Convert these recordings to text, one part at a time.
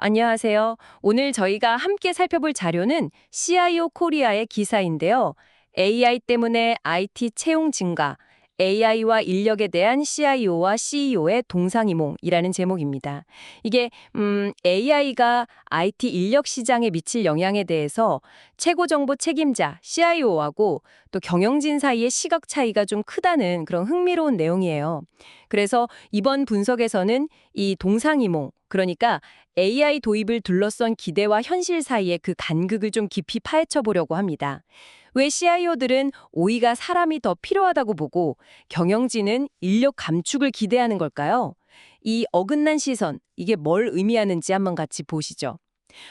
안녕하세요. 오늘 저희가 함께 살펴볼 자료는 CIO 코리아의 기사인데요. AI 때문에 IT 채용 증가, AI와 인력에 대한 CIO와 CEO의 동상이몽이라는 제목입니다. 이게 AI가 IT 인력 시장에 미칠 영향에 대해서 최고 정보 책임자 CIO하고 또 경영진 사이의 시각 차이가 좀 크다는 그런 흥미로운 내용이에요. 그래서 이번 분석에서는 이 동상이몽, 그러니까 AI 도입을 둘러싼 기대와 현실 사이의 그 간극을 좀 깊이 파헤쳐 보려고 합니다. 왜 CIO들은 오이가 사람이 더 필요하다고 보고 경영진은 인력 감축을 기대하는 걸까요? 이 어긋난 시선, 이게 뭘 의미하는지 한번 같이 보시죠.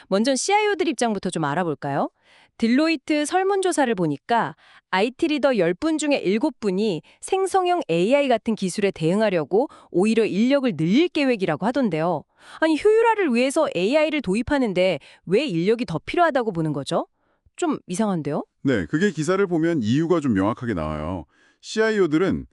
먼저 CIO들 입장부터 좀 알아볼까요? 딜로이트 설문조사를 보니까 IT 리더 10분 중에 7분이 생성형 AI 같은 기술에 대응하려고 오히려 인력을 늘릴 계획이라고 하던데요. 아니, 효율화를 위해서 AI를 도입하는데 왜 인력이 더 필요하다고 보는 거죠? 좀 이상한데요? 네, 그게 기사를 보면 이유가 좀 명확하게 나와요. CIO들은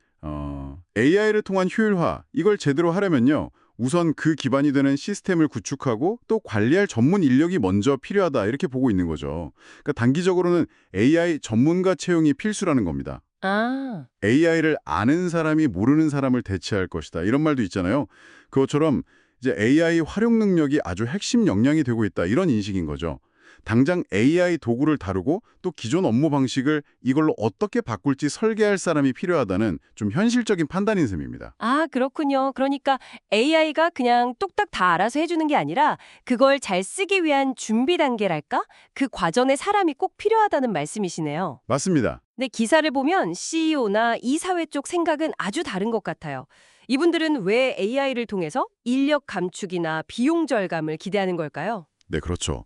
AI를 통한 효율화, 이걸 제대로 하려면요. 우선 그 기반이 되는 시스템을 구축하고 또 관리할 전문 인력이 먼저 필요하다 이렇게 보고 있는 거죠. 그러니까 단기적으로는 AI 전문가 채용이 필수라는 겁니다. 아, AI를 아는 사람이 모르는 사람을 대체할 것이다. 이런 말도 있잖아요. 그것처럼 이제 AI 활용 능력이 아주 핵심 역량이 되고 있다. 이런 인식인 거죠. 당장 AI 도구를 다루고 또 기존 업무 방식을 이걸로 어떻게 바꿀지 설계할 사람이 필요하다는 좀 현실적인 판단인 셈입니다. 그렇군요. 그러니까 AI가 그냥 뚝딱 다 알아서 해주는 게 아니라 그걸 잘 쓰기 위한 준비 단계랄까? 그 과정에 사람이 꼭 필요하다는 말씀이시네요. 맞습니다. 근데 기사를 보면 CEO나 이사회 쪽 생각은 아주 다른 것 같아요. 이분들은 왜 AI를 통해서 인력 감축이나 비용 절감을 기대하는 걸까요? 네, 그렇죠.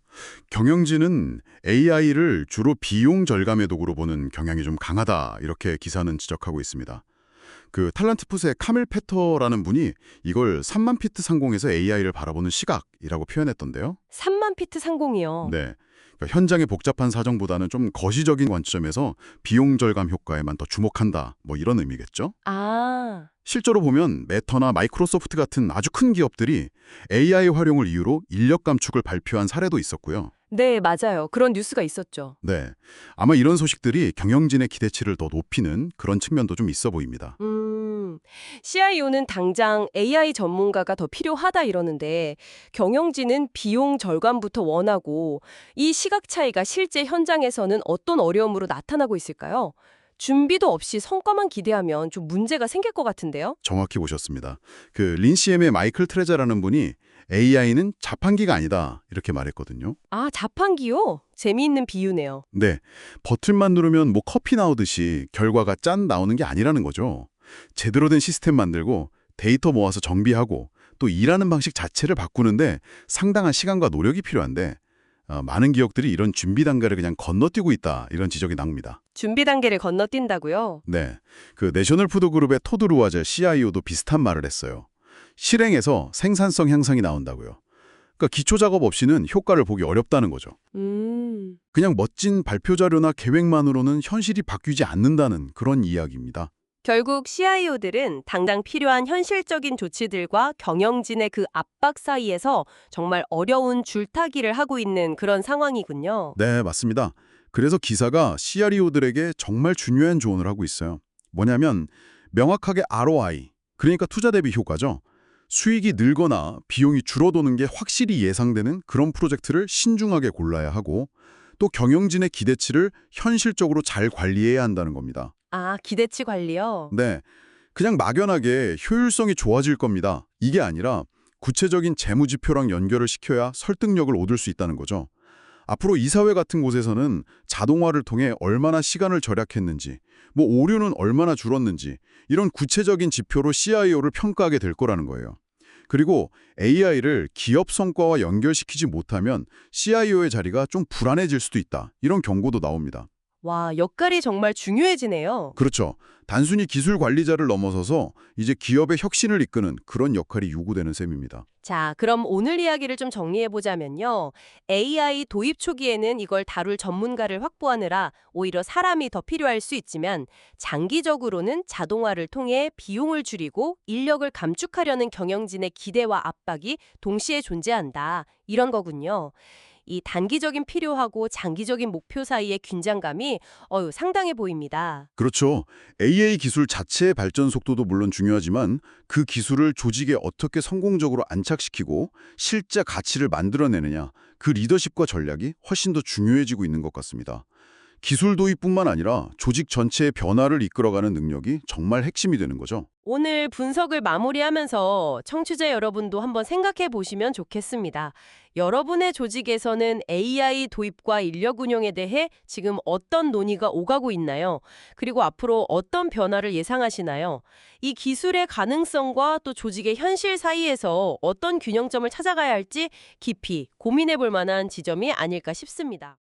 경영진은 AI를 주로 비용 절감의 도구로 보는 경향이 좀 강하다. 이렇게 기사는 지적하고 있습니다. 그 탤런트풋의 카밀 페터라는 분이 이걸 3만 피트 상공에서 AI를 바라보는 시각이라고 표현했던데요. 3만 피트 상공이요. 네. 그러니까 현장의 복잡한 사정보다는 좀 거시적인 관점에서 비용 절감 효과에만 더 주목한다. 뭐 이런 의미겠죠? 아, 실제로 보면 메타나 마이크로소프트 같은 아주 큰 기업들이 AI 활용을 이유로 인력 감축을 발표한 사례도 있었고요. 네, 맞아요. 그런 뉴스가 있었죠. 네. 아마 이런 소식들이 경영진의 기대치를 더 높이는 그런 측면도 좀 있어 보입니다. CIO는 당장 AI 전문가가 더 필요하다 이러는데 경영진은 비용 절감부터 원하고 이 시각 차이가 실제 현장에서는 어떤 어려움으로 나타나고 있을까요? 준비도 없이 성과만 기대하면 좀 문제가 생길 것 같은데요? 정확히 보셨습니다. 그 린CM의 마이클 트레자라는 분이 AI는 자판기가 아니다 이렇게 말했거든요. 아, 자판기요? 재미있는 비유네요. 네. 버튼만 누르면 뭐 커피 나오듯이 결과가 짠 나오는 게 아니라는 거죠. 제대로 된 시스템 만들고 데이터 모아서 정비하고 또 일하는 방식 자체를 바꾸는데 상당한 시간과 노력이 필요한데 많은 기업들이 이런 준비 단계를 그냥 건너뛰고 있다 이런 지적이 나옵니다. 준비 단계를 건너뛴다고요? 네, 그 내셔널 푸드그룹의 토드 루아제 CIO도 비슷한 말을 했어요. 실행에서 생산성 향상이 나온다고요. 그러니까 기초 작업 없이는 효과를 보기 어렵다는 거죠. 그냥 멋진 발표 자료나 계획만으로는 현실이 바뀌지 않는다는 그런 이야기입니다. 결국 CIO들은 당장 필요한 현실적인 조치들과 경영진의 그 압박 사이에서 정말 어려운 줄타기를 하고 있는 그런 상황이군요. 네, 맞습니다. 그래서 기사가 CREO들에게 정말 중요한 조언을 하고 있어요. 뭐냐면 명확하게 ROI, 그러니까 투자 대비 효과죠. 수익이 늘거나 비용이 줄어드는 게 확실히 예상되는 그런 프로젝트를 신중하게 골라야 하고 또 경영진의 기대치를 현실적으로 잘 관리해야 한다는 겁니다. 아, 기대치 관리요? 네, 그냥 막연하게 효율성이 좋아질 겁니다. 이게 아니라 구체적인 재무 지표랑 연결을 시켜야 설득력을 얻을 수 있다는 거죠. 앞으로 이사회 같은 곳에서는 자동화를 통해 얼마나 시간을 절약했는지, 뭐 오류는 얼마나 줄었는지 이런 구체적인 지표로 CIO를 평가하게 될 거라는 거예요. 그리고 AI를 기업 성과와 연결시키지 못하면 CIO의 자리가 좀 불안해질 수도 있다. 이런 경고도 나옵니다. 와, 역할이 정말 중요해지네요. 그렇죠. 단순히 기술 관리자를 넘어서서 이제 기업의 혁신을 이끄는 그런 역할이 요구되는 셈입니다. 자, 그럼 오늘 이야기를 좀 정리해보자면요. AI 도입 초기에는 이걸 다룰 전문가를 확보하느라 오히려 사람이 더 필요할 수 있지만 장기적으로는 자동화를 통해 비용을 줄이고 인력을 감축하려는 경영진의 기대와 압박이 동시에 존재한다. 이런 거군요. 이 단기적인 필요하고 장기적인 목표 사이의 긴장감이 상당해 보입니다. 그렇죠. AI 기술 자체의 발전 속도도 물론 중요하지만 그 기술을 조직에 어떻게 성공적으로 안착시키고 실제 가치를 만들어내느냐, 그 리더십과 전략이 훨씬 더 중요해지고 있는 것 같습니다. 기술 도입뿐만 아니라 조직 전체의 변화를 이끌어가는 능력이 정말 핵심이 되는 거죠. 오늘 분석을 마무리하면서 청취자 여러분도 한번 생각해 보시면 좋겠습니다. 여러분의 조직에서는 AI 도입과 인력 운영에 대해 지금 어떤 논의가 오가고 있나요? 그리고 앞으로 어떤 변화를 예상하시나요? 이 기술의 가능성과 또 조직의 현실 사이에서 어떤 균형점을 찾아가야 할지 깊이 고민해 볼 만한 지점이 아닐까 싶습니다.